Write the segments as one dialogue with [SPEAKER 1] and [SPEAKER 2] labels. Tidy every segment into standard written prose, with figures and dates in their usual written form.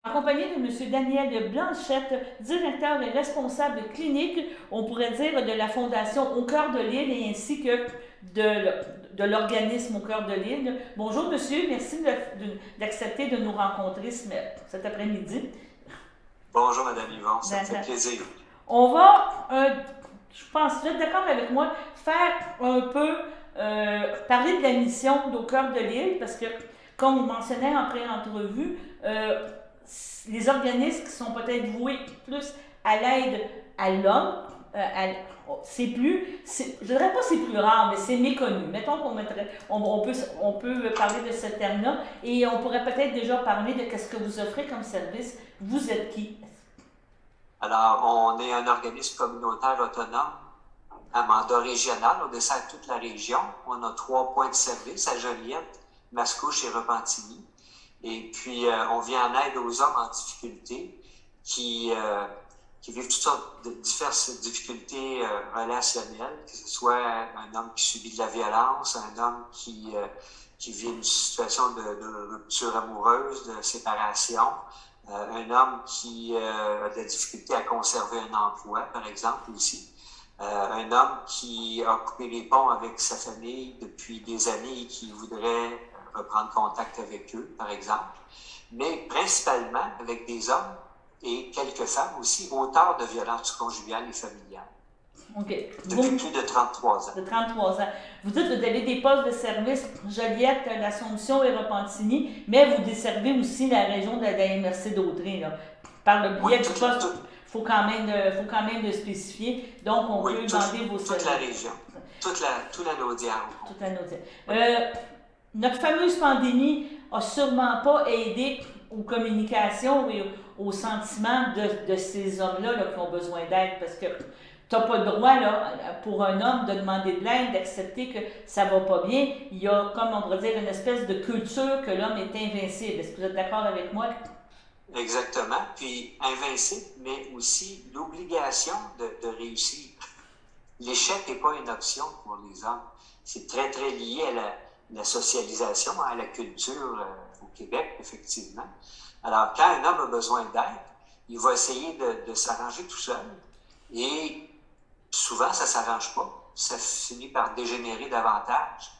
[SPEAKER 1] Accompagné de M. Daniel Blanchette, directeur et responsable clinique, on pourrait dire, de la Fondation Au cœur de l'île et ainsi que de l'organisme Au cœur de l'île. Bonjour monsieur, merci d'accepter de nous rencontrer cet après-midi.
[SPEAKER 2] Bonjour Madame Yvon, ça me fait plaisir.
[SPEAKER 1] On va, je pense, vous êtes d'accord avec moi, faire un peu, parler de la mission d'Au cœur de l'île, parce que, comme vous mentionnez en pré-entrevue, les organismes qui sont peut-être voués plus à l'aide à l'homme, c'est plus, je dirais pas c'est plus rare, mais c'est méconnu. Mettons on peut parler de ce terme-là et on pourrait peut-être déjà parler de qu'est-ce que vous offrez comme service. Vous êtes qui?
[SPEAKER 2] Alors, on est un organisme communautaire autonome à mandat régional. On dessert toute la région. On a 3 points de service à Joliette, Mascouche et Repentigny. Et puis, on vient en aide aux hommes en difficulté qui vivent toutes sortes de diverses difficultés relationnelles, que ce soit un homme qui subit de la violence, un homme qui vit une situation de rupture amoureuse, de séparation, un homme qui a de la difficulté à conserver un emploi, par exemple, aussi. Un homme qui a coupé les ponts avec sa famille depuis des années et qui voudrait reprendre contact avec eux, par exemple. Mais principalement avec des hommes et quelques femmes aussi, auteurs de violences conjugales et familiales.
[SPEAKER 1] OK.
[SPEAKER 2] Depuis plus de 33 ans.
[SPEAKER 1] De 33 ans. Vous dites que vous avez des postes de service Joliette, l'Assomption et Repentigny, mais vous desservez aussi la région de la MRC d'Autrey, là. Par le biais du poste, il faut quand même le spécifier. Donc, on peut demander vos services.
[SPEAKER 2] Toute la région. Toute la Naudière.
[SPEAKER 1] Toute la Naudière. Notre fameuse pandémie n'a sûrement pas aidé aux communications et aux sentiments de ces hommes-là qui ont besoin d'aide, parce que tu n'as pas le droit, là, pour un homme, de demander de l'aide, d'accepter que ça va pas bien. Il y a, comme on pourrait dire, une espèce de culture que l'homme est invincible. Est-ce que vous êtes d'accord avec moi?
[SPEAKER 2] Exactement. Puis invincible, mais aussi l'obligation de réussir. L'échec n'est pas une option pour les hommes. C'est très, très lié à la socialisation, à la culture au Québec, effectivement. Alors, quand un homme a besoin d'aide, il va essayer de s'arranger tout seul. Et souvent, ça ne s'arrange pas. Ça finit par dégénérer davantage.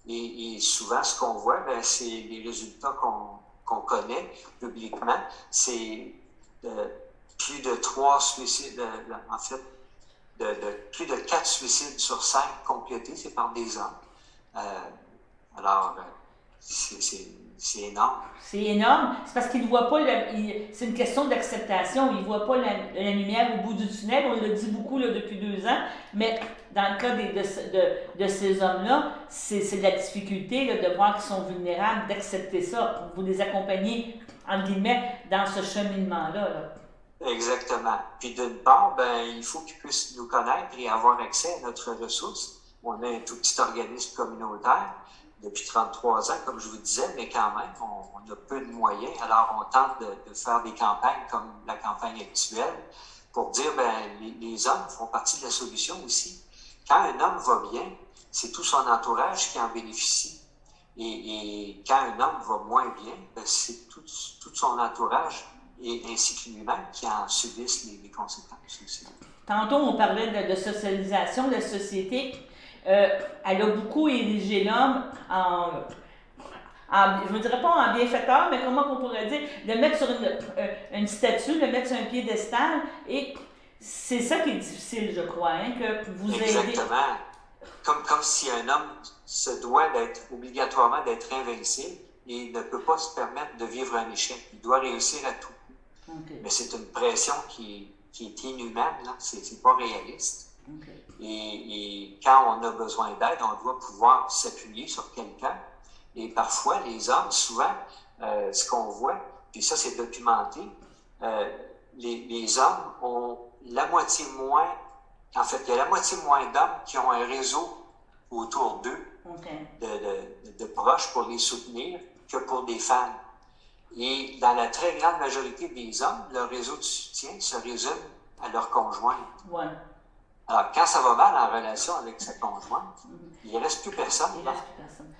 [SPEAKER 2] Et souvent, ce qu'on voit, c'est les résultats qu'on connaît publiquement. C'est plus de 3 suicides, en fait, plus de 4 suicides sur 5 complétés, c'est par des hommes. Alors, c'est énorme.
[SPEAKER 1] C'est énorme. C'est parce qu'ils ne voient pas, c'est une question d'acceptation. Ils ne voient pas la lumière au bout du tunnel. On le dit beaucoup là, depuis 2 ans. Mais dans le cas de ces hommes-là, c'est de la difficulté là, de voir qu'ils sont vulnérables, d'accepter ça. Vous les accompagnez, entre guillemets, dans ce cheminement-là. Là.
[SPEAKER 2] Exactement. Puis d'une part, il faut qu'ils puissent nous connaître et avoir accès à notre ressource. On est un tout petit organisme communautaire depuis 33 ans, comme je vous disais, mais quand même, on a peu de moyens. Alors, on tente de faire des campagnes comme la campagne actuelle pour dire, les hommes font partie de la solution aussi. Quand un homme va bien, c'est tout son entourage qui en bénéficie. Et quand un homme va moins bien, c'est tout son entourage et ainsi que lui-même qui en subissent les conséquences aussi.
[SPEAKER 1] Tantôt, on parlait de socialisation de la société. Elle a beaucoup érigé l'homme je ne dirais pas en bienfaiteur, mais comment on pourrait dire, le mettre sur une statue, le mettre sur un piédestal, et c'est ça qui est difficile, je crois, hein, que vous aidez.
[SPEAKER 2] Exactement. Comme si un homme se doit obligatoirement d'être invincible et ne peut pas se permettre de vivre un échec. Il doit réussir à tout. Okay. Mais c'est une pression qui est inhumaine, là. C'est pas réaliste. Okay. Et quand on a besoin d'aide, on doit pouvoir s'appuyer sur quelqu'un. Et parfois, les hommes, souvent, ce qu'on voit, puis ça c'est documenté, les hommes ont la moitié moins, en fait, il y a la moitié moins d'hommes qui ont un réseau autour d'eux, okay. de proches pour les soutenir que pour des femmes. Et dans la très grande majorité des hommes, leur réseau de soutien se résume à leur conjointe.
[SPEAKER 1] Ouais.
[SPEAKER 2] Alors, quand ça va mal en relation avec sa conjointe, il ne reste plus personne.
[SPEAKER 1] Il ne reste plus personne.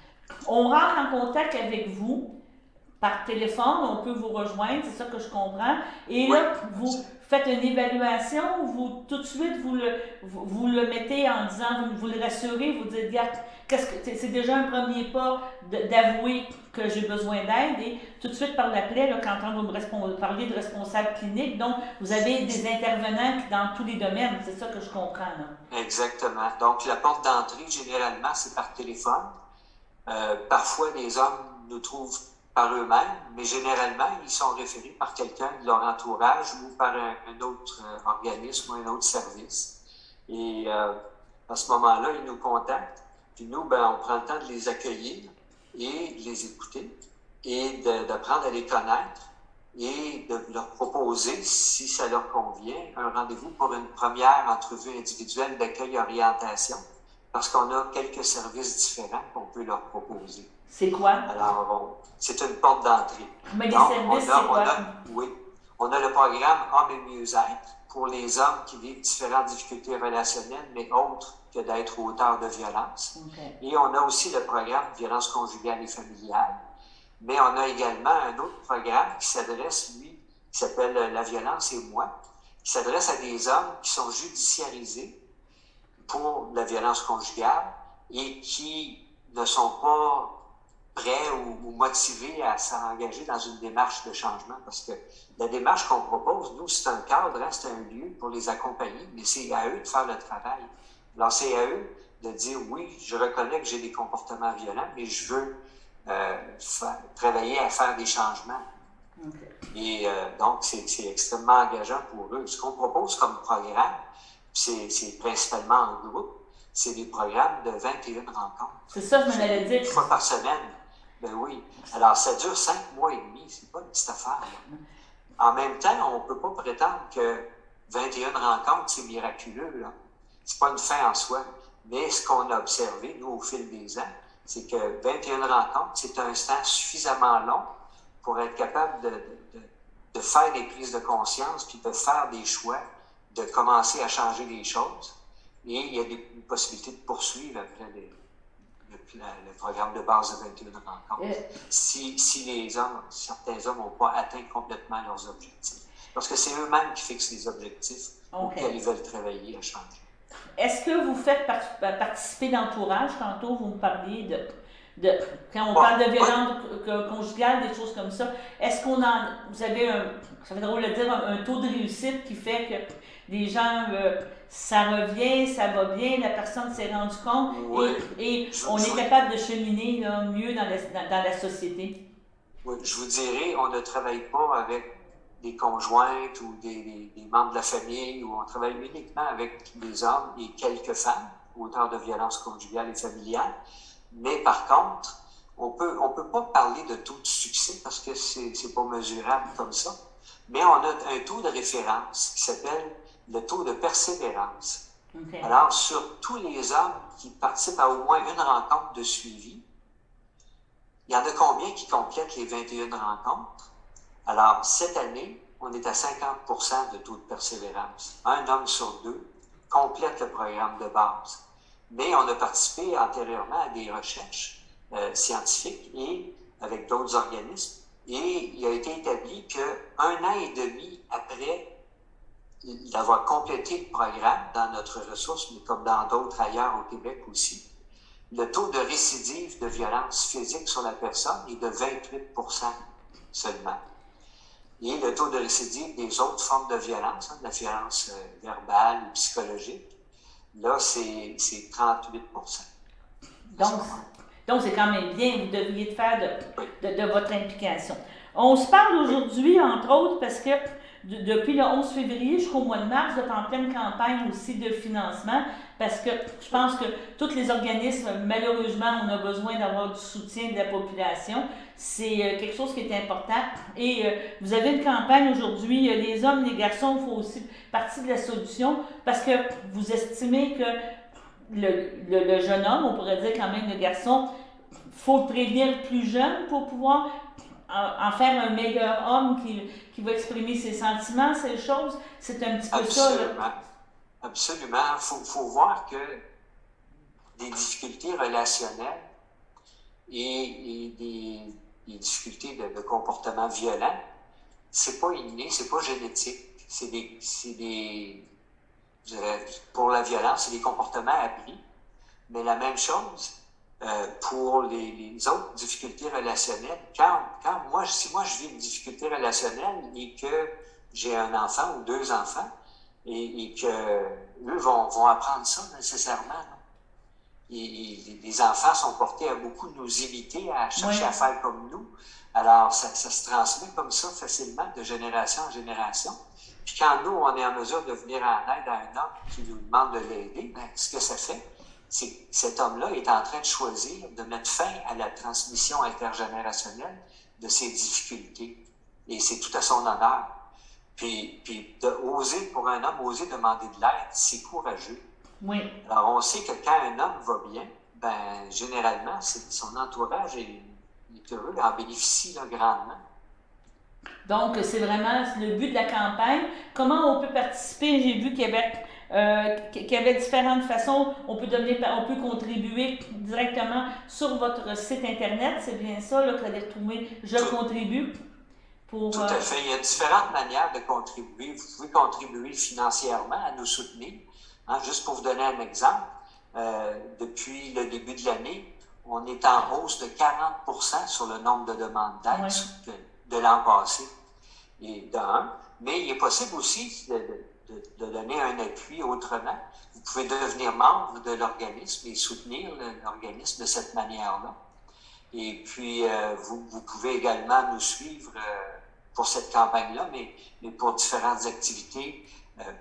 [SPEAKER 1] On rentre en contact avec vous par téléphone, on peut vous rejoindre, c'est ça que je comprends. Et
[SPEAKER 2] Oui,
[SPEAKER 1] là, vous faites une évaluation, vous tout de suite vous le mettez en disant, vous le rassurez, vous dites, regarde, c'est déjà un premier pas d'avouer que j'ai besoin d'aide et tout de suite par l'appel, là, quand vous me parler de responsable clinique, donc vous avez des intervenants dans tous les domaines, c'est ça que je comprends. Là.
[SPEAKER 2] exactement. Donc, la porte d'entrée, généralement, c'est par téléphone. Parfois, les hommes nous trouvent par eux-mêmes, mais généralement, ils sont référés par quelqu'un de leur entourage ou par un autre organisme ou un autre service. Et à ce moment-là, ils nous contactent. Puis nous, ben, on prend le temps de les accueillir et de les écouter et d'apprendre à les connaître et de leur proposer, si ça leur convient, un rendez-vous pour une première entrevue individuelle d'accueil-orientation parce qu'on a quelques services différents qu'on peut leur proposer.
[SPEAKER 1] C'est quoi?
[SPEAKER 2] Alors, c'est une porte d'entrée.
[SPEAKER 1] Mais les services, c'est quoi?
[SPEAKER 2] Oui, on a le programme Hommes et mieux-être pour les hommes qui vivent différentes difficultés relationnelles, mais autres que d'être auteur de violence.
[SPEAKER 1] Okay.
[SPEAKER 2] Et on a aussi le programme Violence conjugale et familiale. Mais on a également un autre programme qui s'adresse, lui, qui s'appelle La violence et moi, qui s'adresse à des hommes qui sont judiciarisés pour la violence conjugale et qui ne sont pas prêts ou motivés à s'engager dans une démarche de changement. Parce que la démarche qu'on propose, nous, c'est un cadre, hein, c'est un lieu pour les accompagner, mais c'est à eux de faire le travail. Alors, c'est à eux de dire, oui, je reconnais que j'ai des comportements violents, mais je veux travailler à faire des changements. Okay. Et donc, c'est extrêmement engageant pour eux. Ce qu'on propose comme programme, c'est principalement en groupe, c'est des programmes de 21 rencontres.
[SPEAKER 1] C'est ça, je m'en allais dire.
[SPEAKER 2] Une fois par semaine. Ben oui. Alors, ça dure 5 mois et demi. C'est pas une petite affaire. En même temps, on ne peut pas prétendre que 21 rencontres, c'est miraculeux. Là. C'est pas une fin en soi. Mais ce qu'on a observé, nous, au fil des ans, c'est que 21 rencontres, c'est un temps suffisamment long pour être capable de faire des prises de conscience puis de faire des choix, de commencer à changer les choses. Et il y a une possibilité de poursuivre après le programme de base de 21 rencontres. Si certains hommes n'ont pas atteint complètement leurs objectifs. Parce que c'est eux-mêmes qui fixent les objectifs auxquels ils veulent travailler à changer.
[SPEAKER 1] Est-ce que vous faites participer d'entourage? Tantôt, vous me parliez quand on parle de violence conjugale, des choses comme ça, est-ce vous avez ça fait drôle de dire, un taux de réussite qui fait que les gens, ça revient, ça va bien, la personne s'est rendue compte et on est capable de cheminer là, mieux dans la société?
[SPEAKER 2] Oui, je vous dirais, on ne travaille pas avec des conjointes ou des membres de la famille, où on travaille uniquement avec des hommes et quelques femmes, auteurs de violences conjugales et familiales. Mais par contre, on peut pas parler de taux de succès parce que c'est pas mesurable comme ça. Mais on a un taux de référence qui s'appelle le taux de persévérance. Okay. Alors, sur tous les hommes qui participent à au moins une rencontre de suivi, il y en a combien qui complètent les 21 rencontres? Alors, cette année, on est à 50% de taux de persévérance. Un homme sur deux complète le programme de base. Mais on a participé antérieurement à des recherches scientifiques et avec d'autres organismes. Et il a été établi qu'un an et demi après d'avoir complété le programme dans notre ressource, mais comme dans d'autres ailleurs au Québec aussi, le taux de récidive de violence physique sur la personne est de 28% seulement. Et le taux de récidive des autres formes de violence, de la violence verbale ou psychologique, là, c'est 38%.
[SPEAKER 1] Donc, c'est quand même bien, vous devriez faire de votre implication. On se parle aujourd'hui, entre autres, parce que depuis le 11 février jusqu'au mois de mars, vous êtes en pleine campagne aussi de financement, parce que je pense que tous les organismes, malheureusement, on a besoin d'avoir du soutien de la population. C'est quelque chose qui est important. Et vous avez une campagne aujourd'hui, les hommes, les garçons font aussi partie de la solution, parce que vous estimez que le jeune homme, on pourrait dire quand même le garçon, il faut le prévenir plus jeune pour pouvoir en faire un meilleur homme qui va exprimer ses sentiments, ses choses. C'est un petit peu ça.
[SPEAKER 2] Absolument. Il faut voir que des difficultés relationnelles et les difficultés de comportement violent, c'est pas inné, c'est pas génétique. Je dirais, pour la violence, c'est des comportements appris. Mais la même chose pour les autres difficultés relationnelles. Si moi je vis une difficulté relationnelle et que j'ai un enfant ou deux enfants et que eux vont apprendre ça nécessairement. Et les enfants sont portés à beaucoup nous imiter, à chercher à faire comme nous. Alors, ça se transmet comme ça facilement de génération en génération. Puis quand nous, on est en mesure de venir en aide à un homme qui nous demande de l'aider, ben, ce que ça fait, c'est que cet homme-là est en train de choisir de mettre fin à la transmission intergénérationnelle de ses difficultés. Et c'est tout à son honneur. Puis pour un homme, oser demander de l'aide, c'est courageux.
[SPEAKER 1] Oui.
[SPEAKER 2] Alors, on sait que quand un homme va bien, ben, généralement, son entourage est heureux, en bénéficie là, grandement.
[SPEAKER 1] Donc, c'est vraiment le but de la campagne. Comment on peut participer? J'ai vu qu'il y avait différentes façons. On peut contribuer directement sur votre site Internet. C'est bien ça, là, que vous allez retrouver « Je contribue ».
[SPEAKER 2] Tout à fait. Il y a différentes manières de contribuer. Vous pouvez contribuer financièrement à nous soutenir. Hein, juste pour vous donner un exemple, depuis le début de l'année, on est en hausse de 40% sur le nombre de demandes d'aide de l'an passé. Et mais il est possible aussi de donner un appui autrement. Vous pouvez devenir membre de l'organisme et soutenir l'organisme de cette manière-là. Et puis, vous pouvez également nous suivre pour cette campagne-là, mais pour différentes activités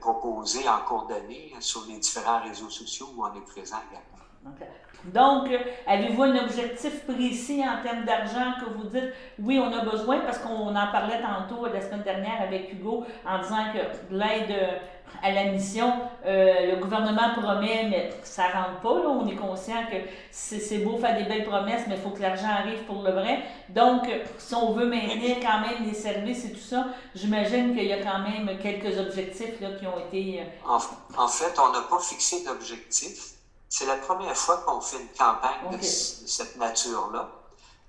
[SPEAKER 2] proposées en cours d'année sur les différents réseaux sociaux où on est présent également.
[SPEAKER 1] Okay. Donc, avez-vous un objectif précis en termes d'argent que vous dites, oui, on a besoin, parce qu'on en parlait tantôt la semaine dernière avec Hugo, en disant que l'aide à la mission, le gouvernement promet, mais ça ne rentre pas, là. On est conscient que c'est beau faire des belles promesses, mais il faut que l'argent arrive pour le vrai. Donc, si on veut maintenir quand même les services et tout ça, j'imagine qu'il y a quand même quelques objectifs là, qui ont été...
[SPEAKER 2] En fait, on n'a pas fixé d'objectif. C'est la première fois qu'on fait une campagne de cette nature-là.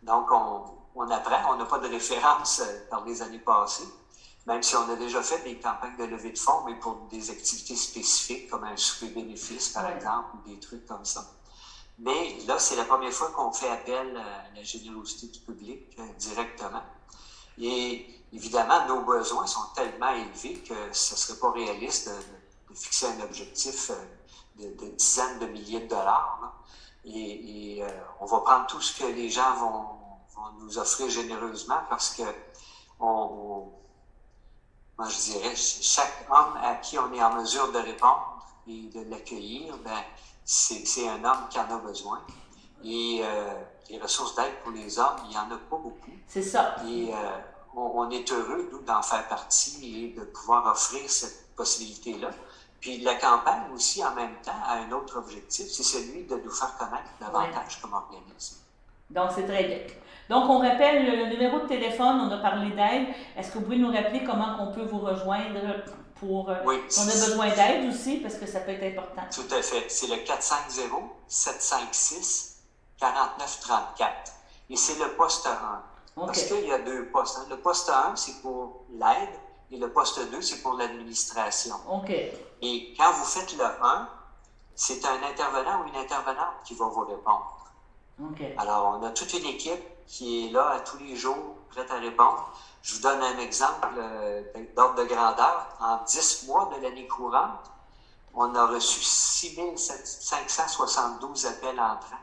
[SPEAKER 2] Donc, on apprend. On n'a pas de référence par les années passées, même si on a déjà fait des campagnes de levée de fonds, mais pour des activités spécifiques, comme un souper bénéfice, par exemple, ou des trucs comme ça. Mais là, c'est la première fois qu'on fait appel à la générosité du public directement. Et évidemment, nos besoins sont tellement élevés que ce ne serait pas réaliste de fixer un objectif de dizaines de milliers de dollars. Là. Et on va prendre tout ce que les gens vont nous offrir généreusement parce que moi je dirais, chaque homme à qui on est en mesure de répondre et de l'accueillir, ben, c'est un homme qui en a besoin. Et les ressources d'aide pour les hommes, il n'y en a pas beaucoup.
[SPEAKER 1] C'est ça.
[SPEAKER 2] Et on est heureux, nous, d'en faire partie et de pouvoir offrir cette possibilité-là. Puis la campagne aussi, en même temps, a un autre objectif, c'est celui de nous faire connaître davantage comme organisme.
[SPEAKER 1] Donc, c'est très bien. Donc, on rappelle le numéro de téléphone, on a parlé d'aide. Est-ce que vous pouvez nous rappeler comment on peut vous rejoindre pour... si on a besoin d'aide aussi, parce que ça peut être important.
[SPEAKER 2] Tout à fait. C'est le 450-756-4934. Et c'est le poste 1. Parce qu'il y a deux postes. Hein. Le poste 1, c'est pour l'aide. Et le poste 2, c'est pour l'administration. Et quand vous faites le 1, c'est un intervenant ou une intervenante qui va vous répondre. Alors, on a toute une équipe qui est là à tous les jours, prête à répondre. Je vous donne un exemple d'ordre de grandeur. En 10 mois de l'année courante, on a reçu 6572 appels entrants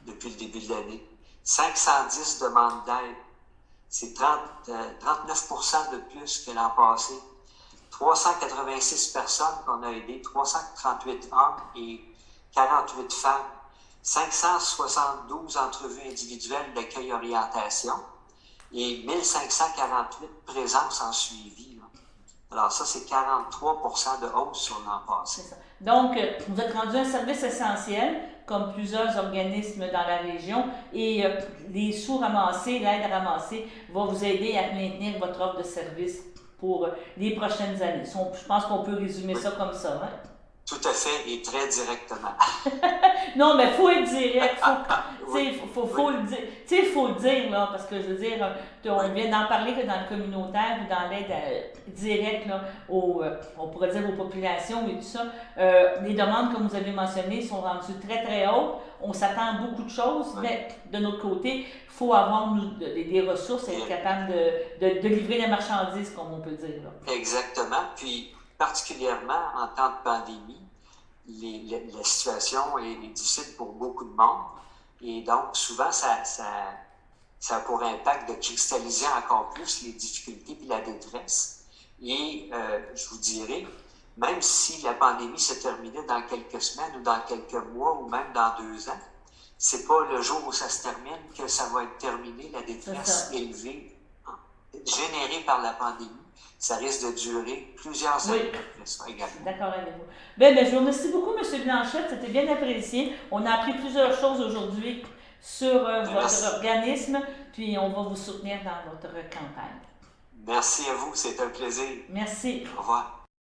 [SPEAKER 2] depuis le début de l'année. 510 demandes d'aide. C'est 39% de plus que l'an passé. 386 personnes qu'on a aidées, 338 hommes et 48 femmes. 572 entrevues individuelles d'accueil-orientation et 1548 présences en suivi. Là. Alors ça, c'est 43% de hausse sur l'an passé.
[SPEAKER 1] C'est ça. Donc, vous êtes rendu un service essentiel, comme plusieurs organismes dans la région, et les sous ramassés, l'aide ramassée va vous aider à maintenir votre offre de service pour les prochaines années. Je pense qu'on peut résumer ça comme ça. Hein?
[SPEAKER 2] Tout à fait et très directement.
[SPEAKER 1] Non, mais il faut être direct.
[SPEAKER 2] Oui,
[SPEAKER 1] Faut le dire. Tu sais, il faut le dire, là, parce que je veux dire,
[SPEAKER 2] oui,
[SPEAKER 1] on vient d'en parler que dans le communautaire ou dans l'aide directe, là, on pourrait dire aux populations et tout ça. Les demandes, comme vous avez mentionné, sont rendues très, très hautes. On s'attend à beaucoup de choses,
[SPEAKER 2] oui.
[SPEAKER 1] mais de notre côté, il faut avoir des ressources et être capable de livrer les marchandises, comme on peut dire. Là.
[SPEAKER 2] Exactement. Puis, particulièrement en temps de pandémie, la situation est difficile pour beaucoup de monde. Et donc, souvent, ça a pour impact de cristalliser encore plus les difficultés et la détresse. Et je vous dirais, même si la pandémie se terminait dans quelques semaines ou dans quelques mois ou même dans 2 ans, c'est pas le jour où ça se termine que ça va être terminé, la détresse élevée générée par la pandémie. Ça risque de durer plusieurs années après ça également.
[SPEAKER 1] Je suis d'accord avec vous. Ben, je vous remercie beaucoup, M. Blanchette. C'était bien apprécié. On a appris plusieurs choses aujourd'hui sur votre organisme, puis on va vous soutenir dans votre campagne.
[SPEAKER 2] Merci à vous, c'est un plaisir.
[SPEAKER 1] Merci.
[SPEAKER 2] Au revoir.